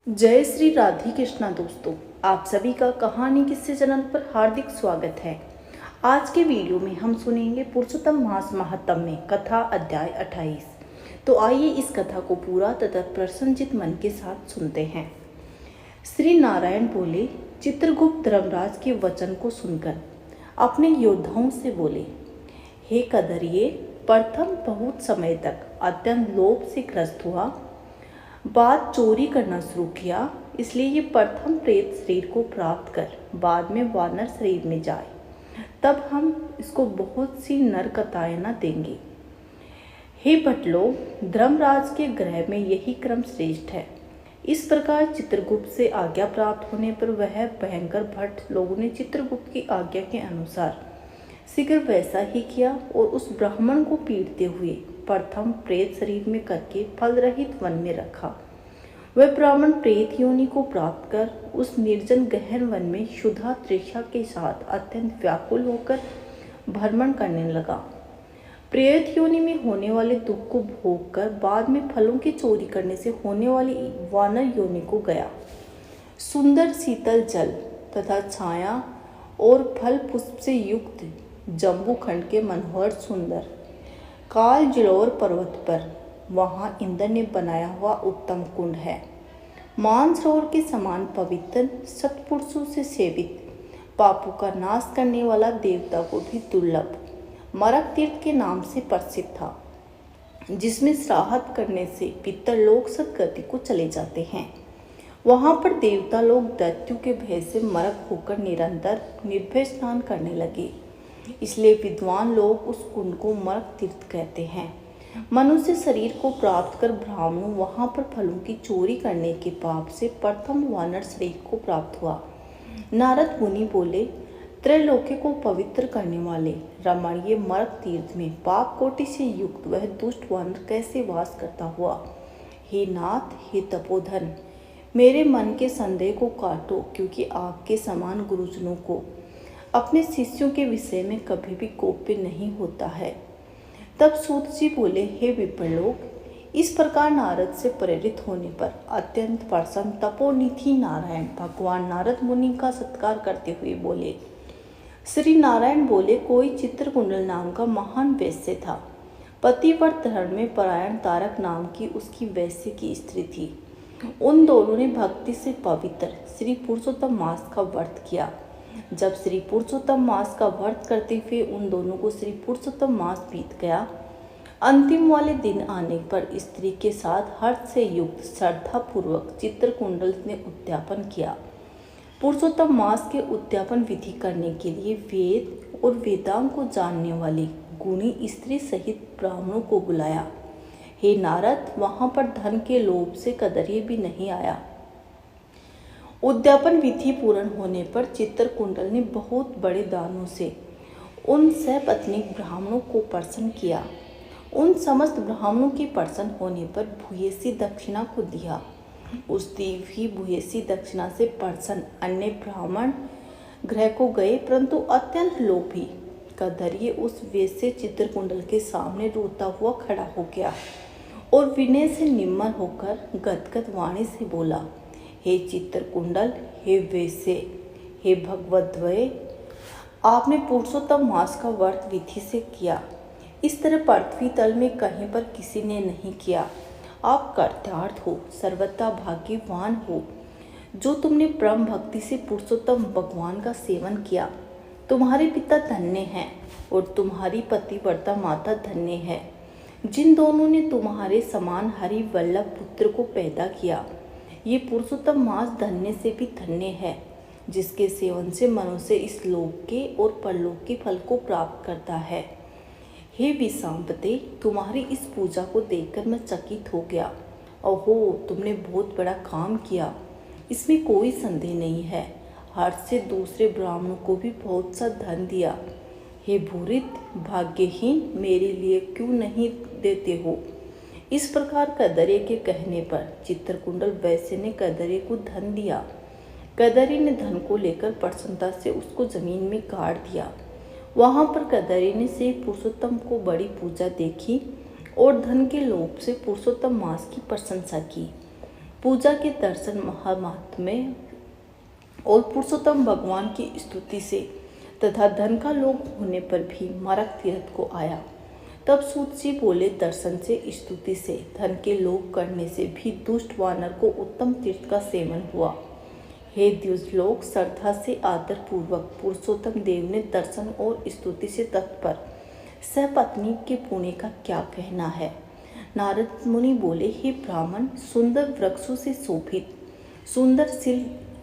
जय श्री राधे कृष्णा दोस्तों, आप सभी का कहानी किस्से चैनल पर हार्दिक स्वागत है। आज के वीडियो में हम सुनेंगे पुरुषोत्तम मास महात्म्य में कथा अध्याय 28। तो आइए इस कथा को पूरा तथा प्रसन्नचित मन के साथ सुनते हैं। श्री नारायण बोले, चित्रगुप्त धर्मराज के वचन को सुनकर अपने योद्धाओं से बोले, हे कदरिये, प्रथम बहुत समय तक अत्यंत लोभ से ग्रस्त हुआ, बाद चोरी करना शुरू किया, इसलिए ये प्रथम प्रेत शरीर को प्राप्त कर बाद में वानर शरीर में जाए, तब हम इसको बहुत सी नरकताएं न देंगे। हे भटलो, धर्मराज के ग्रह में यही क्रम श्रेष्ठ है। इस प्रकार चित्रगुप्त से आज्ञा प्राप्त होने पर वह भयंकर भट्ट लोगों ने चित्रगुप्त की आज्ञा के अनुसार शीघ्र वैसा ही किया और उस ब्राह्मण को पीटते हुए प्रथम प्रेत शरीर में करके फल रहित वन में रखा। वह ब्राह्मण प्रेत योनि को प्राप्त कर उस निर्जन गहन वन में क्षुधा तृषा के साथ अत्यंत व्याकुल होकर भ्रमण करने लगा। प्रेत योनि में होने वाले दुख को भोग कर बाद में फलों की चोरी करने से होने वाली वानर योनि को गया। सुंदर शीतल जल तथा छाया और फल पुष्प से युक्त जम्बू खंड के मनोहर सुंदर काल जिलोर पर्वत पर वहां इंद्र ने बनाया हुआ उत्तम कुंड है। मानसरोवर के समान पवित्र, सत्पुरुषों से सेवित, पापों का नाश करने वाला, देवता को भी दुर्लभ मरक तीर्थ के नाम से प्रसिद्ध था, जिसमें श्राद्ध करने से पितरलोक सदगति को चले जाते हैं। वहां पर देवता लोग दैत्यों के भय से मरक होकर निरंतर निर्भय स्नान करने लगे, इसलिए विद्वान लोग उस कुंड को मरक तीर्थ कहते हैं। मनुष्य शरीर को प्राप्त कर ब्राह्मणों वहां पर फलों की चोरी करने के पाप से प्रथम वानर शरीर को प्राप्त हुआ। नारद मुनि बोले, त्रैलोक्य को पवित्र करने वाले रमणीय मरक तीर्थ में पाप कोटि से युक्त वह दुष्ट वानर कैसे वास करता हुआ? हे नाथ, हे तपोधन, मेरे मन के संदेह को काटो, क्योंकि आपके समान गुरुजनों को अपने शिष्यों के विषय में कभी भी गोप्य नहीं होता है। तब सूत जी बोले, हे विप्रलोक, इस प्रकार नारद से प्रेरित होने पर अत्यंत प्रसन्न तपोनिधि नारायण भगवान नारद मुनि का सत्कार करते हुए बोले। श्री नारायण बोले, कोई चित्रकुंडल नाम का महान वैश्य था। पतिव्रत धर्म में परायण तारक नाम की उसकी वैश्य की स्त्री थी। उन दोनों ने भक्ति से पवित्र श्री पुरुषोत्तम मास का व्रत किया। जब श्री पुरुषोत्तम मास का व्रत करते हुए उन दोनों को श्री पुरुषोत्तम मास बीत गया, अंतिम वाले दिन आने पर स्त्री के साथ हर्ष से युक्त श्रद्धा पूर्वक चित्रकुंडल ने उद्यापन किया। पुरुषोत्तम मास के उद्यापन विधि करने के लिए वेद और वेदांग को जानने वाली गुणी स्त्री सहित ब्राह्मणों को बुलाया। हे नारद, वहां पर धन के लोभ से कदरिये भी नहीं आया। उद्यापन विधि पूर्ण होने पर चित्रकुंडल ने बहुत बड़े दानों से उन सपत्नीक ब्राह्मणों को प्रसन्न किया। उन समस्त ब्राह्मणों के प्रसन्न होने पर भूयसी दक्षिणा को दिया। उस दी हुई भूयसी दक्षिणा से प्रसन्न अन्य ब्राह्मण गृह को गए, परंतु अत्यंत लोभी कदरिये उस वेश्य चित्रकुंडल के सामने रोता हुआ खड़ा हो गया और विनय से निम्न होकर गदगद वाणी से बोला, हे चित्रकुंडल, हे वेश्य, हे भगवद्वय, आपने पुरुषोत्तम मास का व्रत विधि से किया। इस तरह पृथ्वी तल में कहीं पर किसी ने नहीं किया। आप कृतार्थ हो, सर्वथा भाग्यवान हो, जो तुमने परम भक्ति से पुरुषोत्तम भगवान का सेवन किया। तुम्हारे पिता धन्य हैं और तुम्हारी पतिव्रता माता धन्य है, जिन दोनों ने तुम्हारे समान हरि वल्लभ पुत्र को पैदा किया। ये पुरुषोत्तम मास धन्य से भी धन्य है, जिसके सेवन से मनुष्य इस लोक के और परलोक के फल को प्राप्त करता है। हे विशांपते, तुम्हारी इस पूजा को देखकर मैं चकित हो गया। ओहो, तुमने बहुत बड़ा काम किया, इसमें कोई संदेह नहीं है। हर्ष से दूसरे ब्राह्मणों को भी बहुत सा धन दिया। हे भूरित भाग्यहीन, मेरे लिए क्यों नहीं देते हो? इस प्रकार कदरिये के कहने पर चित्रकुंडल वैश्य ने कदरिये को धन दिया। कदरिये ने धन को लेकर प्रसन्नता से उसको जमीन में गाड़ दिया। वहां पर कदरिये ने श्री पुरुषोत्तम को बड़ी पूजा देखी और धन के लोभ से पुरुषोत्तम मास की प्रशंसा की। पूजा के दर्शन महात्म्य और पुरुषोत्तम भगवान की स्तुति से तथा धन का लोभ होने पर भी मारक तीर्थ को आया। तब सूत जी बोले, दर्शन से, स्तुति से, धन के लोभ करने से भी दुष्ट वानर को उत्तम तीर्थ का सेवन हुआ। हे द्विजलोक, श्रद्धा से आदर पूर्वक पुरुषोत्तम देव ने दर्शन और स्तुति से तत्पर सहपत्नी के पुण्य का क्या कहना है। नारद मुनि बोले, हे ब्राह्मण, सुंदर वृक्षों से शोभित, सुंदर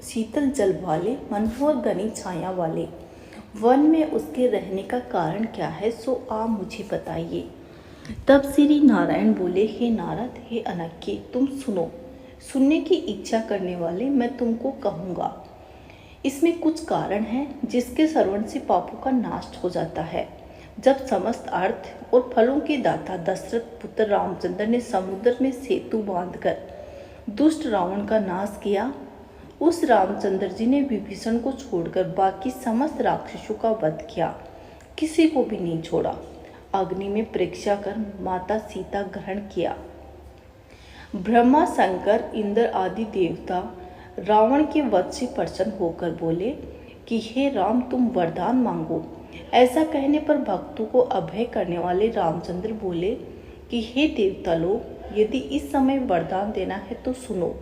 शीतल जल वाले, मनोहर घनी छाया वाले वन में उसके रहने का कारण क्या है, सो आप मुझे बताइए। तब श्री नारायण बोले, हे नारद, हे अनक्य, तुम सुनो। सुनने की इच्छा करने वाले, मैं तुमको कहूँगा। इसमें कुछ कारण हैं जिसके श्रवण से पापों का नाश हो जाता है। जब समस्त अर्थ और फलों के दाता दशरथ पुत्र रामचंद्र ने समुद्र में सेतु बांधकर दुष्ट रावण का नाश किया, उस रामचंद्र जी ने विभीषण को छोड़कर बाकी समस्त राक्षसों का वध किया, किसी को भी नहीं छोड़ा। अग्नि में परीक्षा कर माता सीता ग्रहण किया। ब्रह्मा, शंकर, इंद्र आदि देवता रावण के वध से प्रसन्न होकर बोले कि हे राम, तुम वरदान मांगो। ऐसा कहने पर भक्तों को अभय करने वाले रामचंद्र बोले कि हे देवता लोग, यदि इस समय वरदान देना है तो सुनो।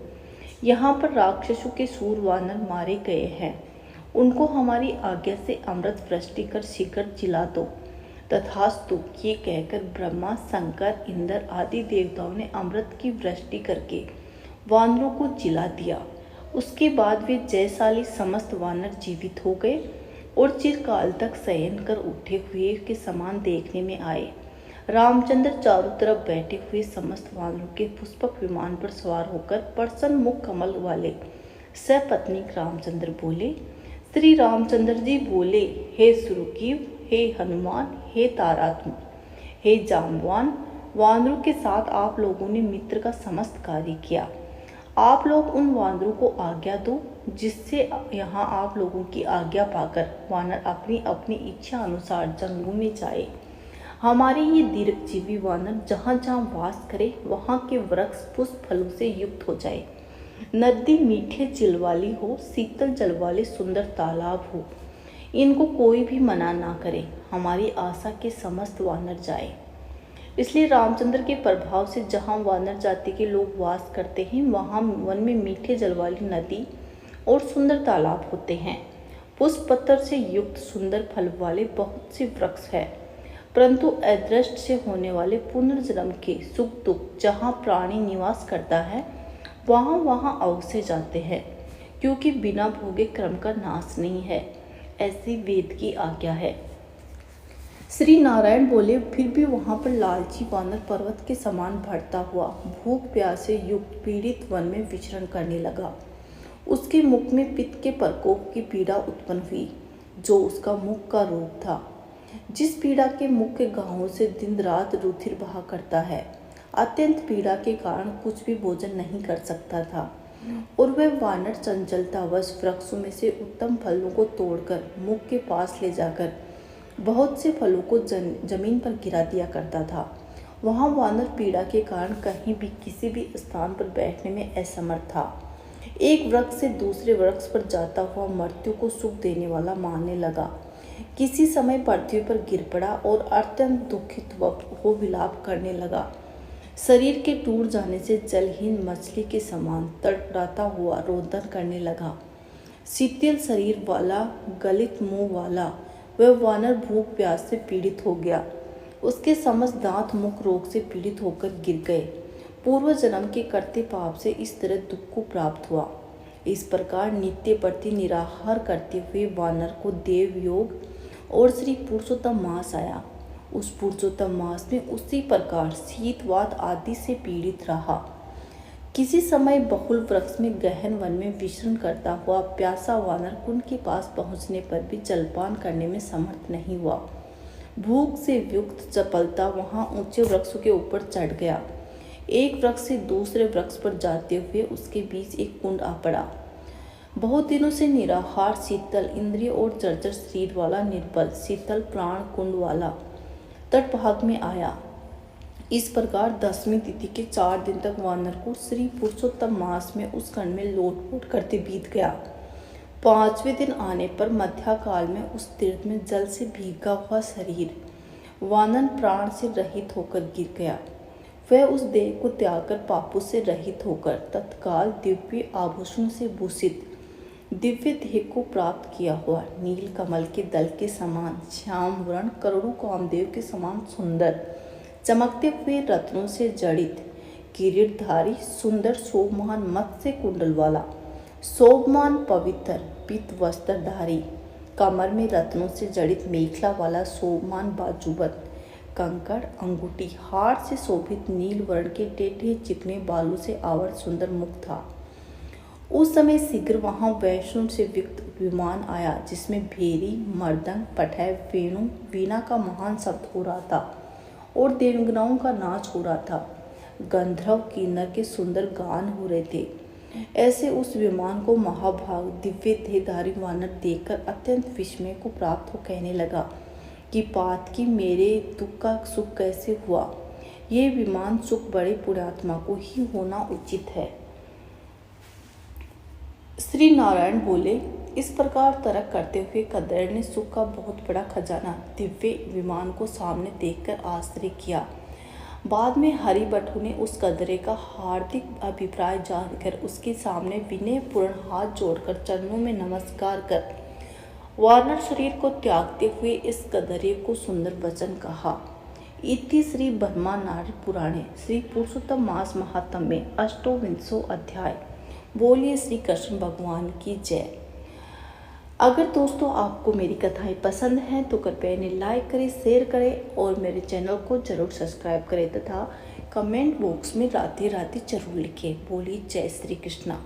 यहाँ पर राक्षसों के सूर वानर मारे गए हैं, उनको हमारी आज्ञा से अमृत वृष्टि कर शीघ्र जिला दो। तथास्तु, ये कहकर ब्रह्मा, शंकर, इंद्र आदि देवताओं ने अमृत की वृष्टि करके वानरों को जिला दिया। उसके बाद वे जयशाली समस्त वानर जीवित हो गए और चिरकाल तक शयन कर उठे हुए के समान देखने में आए। रामचंद्र चारों तरफ बैठे हुए समस्त वानरों के पुष्पक विमान पर सवार होकर प्रसन्न मुख कमल वाले सपत्नी रामचंद्र बोले। श्री रामचंद्र जी बोले, हे सुग्रीव, हे हनुमान, हे तारात्म, हे जाम्बवान, वानरों के साथ आप लोगों ने मित्र का समस्त कार्य किया। आप लोग उन वानरों को आज्ञा दो, जिससे यहाँ आप लोगों की आज्ञा पाकर वानर अपनी अपनी इच्छा अनुसार जंगलों में जाए। हमारे ये दीर्घजीवी वानर जहाँ जहाँ वास करे, वहाँ के वृक्ष पुष्प फलों से युक्त हो जाए। नदी मीठे जल वाली हो, शीतल जल वाले सुंदर तालाब हो, इनको कोई भी मना ना करे। हमारी आशा के समस्त वानर जाए। इसलिए रामचंद्र के प्रभाव से जहाँ वानर जाति के लोग वास करते हैं, वहाँ वन में मीठे जल वाली नदी और सुंदर तालाब होते हैं। पुष्प पत्र से युक्त सुंदर फल वाले बहुत से वृक्ष है, परंतु अदृष्ट से होने वाले पुनर्जन्म के सुख दुख जहाँ प्राणी निवास करता है, वहाँ वहाँ अवश्य जाते हैं, क्योंकि बिना भोगे कर्म का नाश नहीं है, ऐसी वेद की आज्ञा है। श्री नारायण बोले, फिर भी वहाँ पर लालची वानर पर्वत के समान बढ़ता हुआ भूख प्यास से युक्त पीड़ित वन में विचरण करने लगा। उसके मुख में पित्त के प्रकोप की पीड़ा उत्पन्न हुई, जो उसका मुख का रोग था। जिस पीड़ा के मुख के घावों से दिन रात रुधिर बहा करता है, अत्यंत पीड़ा के कारण कुछ भी भोजन नहीं कर सकता था, और वह वानर चंचलतावश वृक्षों में से उत्तम फलों को तोड़कर मुख के पास ले जाकर बहुत से फलों को जमीन पर गिरा दिया करता था। वहाँ वानर पीड़ा के कारण कहीं भी किसी भी स्थान पर बैठने में असमर्थ था। एक वृक्ष से दूसरे वृक्ष पर जाता हुआ मृत्यु को सुख देने वाला मानने लगा। किसी समय पृथ्वी पर गिर पड़ा और अत्यंत दुखित हो विलाप करने लगा। शरीर के टूट जाने से जलहीन मछली के समान तड़पड़ाता हुआ रोदन करने लगा। शीतल शरीर वाला, गलित मुंह वाला वह वानर भूख प्यास से पीड़ित हो गया। उसके समस्त दांत मुख रोग से पीड़ित होकर गिर गए। पूर्व जन्म के करते पाप से इस तरह दुख को प्राप्त हुआ। इस प्रकार नित्य प्रति निराहार करते हुए वानर को देव योग और श्री पुरुषोत्तम मास आया। उस पुरुषोत्तम मास में उसी प्रकार शीत वात आदि से पीड़ित रहा। किसी समय बहुल वृक्ष में गहन वन में विचरण करता हुआ प्यासा वानर कुंड के पास पहुंचने पर भी जलपान करने में समर्थ नहीं हुआ। भूख से युक्त चपलता वहां ऊंचे वृक्षों के ऊपर चढ़ गया। एक वृक्ष से दूसरे वृक्ष पर जाते हुए उसके बीच एक कुंड आ पड़ा। बहुत दिनों से निराहार, शीतल इंद्रिय और जर्जर शरीर वाला निर्बल शीतल प्राण कुंड वाला तटभाग में आया। इस प्रकार 10वीं तिथि के 4 दिन तक वानर को श्री पुरुषोत्तम मास में उस खंड में लोटपोट करते बीत गया। 5वें दिन आने पर मध्याकाल में उस तीर्थ में जल से भीगा हुआ शरीर वानर प्राण से रहित होकर गिर गया। वह उस देह को त्याग कर पापों से रहित होकर तत्काल दिव्य आभूषण से भूषित दिव्य देह को प्राप्त किया हुआ नील कमल के दल के समान श्याम वर्ण करोड़ों कामदेव के समान सुंदर चमकते हुए रत्नों से जड़ित किरीटधारी सुंदर शोभमान मत्स्य कुंडल वाला शोभमान पवित्र पीत वस्त्रधारी कमर में रत्नों से जड़ित मेखला वाला शोभमान बाजूबंद कंकड़ अंगूठी हार से शोभित नील वर्ण के टेढ़े चिकने बालों से आवृत सुंदर मुख था। उस समय शीघ्र वहां वैष्णव से युक्त विमान आया जिसमें भेरी मर्दंग पठय वेणु वीणा का महान शब्द हो रहा था और देवगनाओं का नाच हो रहा था। गंधर्व किन्नर के सुंदर गान हो रहे थे। ऐसे उस विमान को महाभाग दिव्य देहधारी वानर देखकर अत्यंत विस्मय को प्राप्त हो कहने लगा कि पात की मेरे दुख का सुख कैसे हुआ। ये विमान सुख बड़े पुण्यात्मा को ही होना उचित है। श्री नारायण बोले, इस प्रकार तर्क करते हुए कदर ने सुख का बहुत बड़ा खजाना दिव्य विमान को सामने देखकर आश्चर्य किया। बाद में हरिभट्टू ने उस कदरे का हार्दिक अभिप्राय जानकर उसके सामने विनयपूर्ण हाथ जोड़कर चरणों में नमस्कार कर वानर शरीर को त्यागते हुए इस कदरे को सुंदर वचन कहा। इति श्री ब्रह्मा नारद पुराणे श्री पुरुषोत्तम मास महात्म्य में 8वां अध्याय। बोलिए श्री कृष्ण भगवान की जय। अगर दोस्तों आपको मेरी कथाएं पसंद हैं तो कृपया इन्हें लाइक करें, शेयर करें और मेरे चैनल को जरूर सब्सक्राइब करें तथा कमेंट बॉक्स में राधे राधे जरूर लिखें। बोलिए जय श्री कृष्णा।